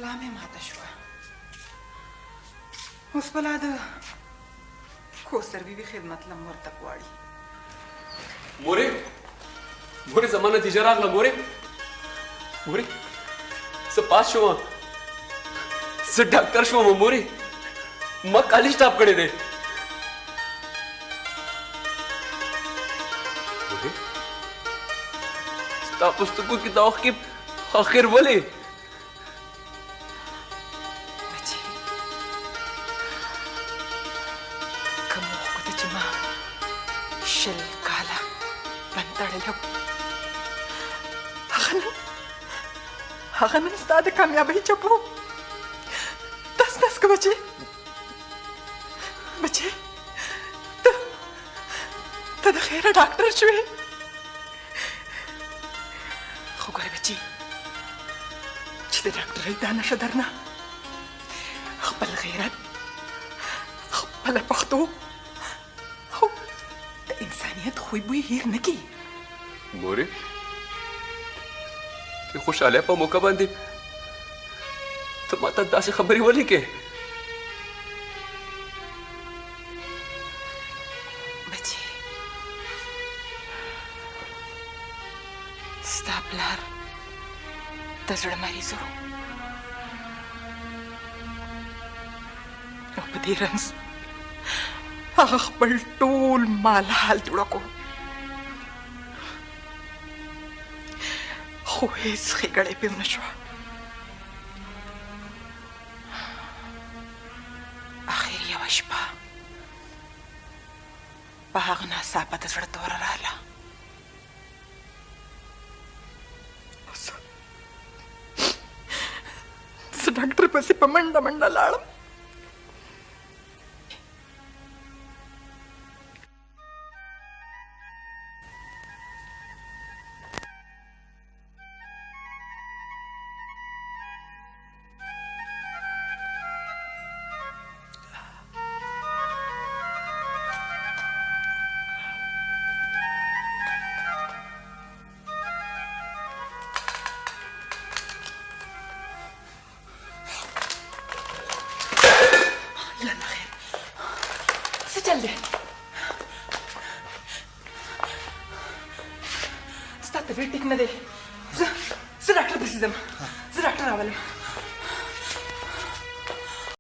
زړه مې ماته شوه. اوس بلا د کوثر بیبي خدمت لم ورته غواړي. مورې زما نتیجه راغله. مورې زه پاس شوم، زه ډاکټر شوم. مورې ما کالج ټاپ کړی دی. مورې ستا په سترګو کې دا اوښکې آخر ولې؟ بچې کوم اوښکو ته چې ما 20 کاله بند تړلی وم، هغه نن ستا د کامیابۍ چپو دس دس که بچې ته د خیره ډاکټر شوې. خو ګوره بچې چې د ډاکټرۍ دا نشه درنه خپل غیرت، خپله پښتو او د انسانیت خوی بوی هیر نه کړي. مورې د خوشحالۍ په موقع باندې ته ماته داسې خبرې ولې کې؟ بچې ستا پلار د زړه مریض و، نو په دې رنځ هغه خپل ټول مال حال جوړه کو، خو هیڅ ښېګړې پې ونه شوه. اخر یوه شپه په هغه ناڅاپه د زړه توره راغله. زه ډاکټر پسې په منډه منډه لاړم. چل دی ستا طبیعت ټیک نه دی. زه ډاکټر پسې ځم، زه ډاکټر راولم.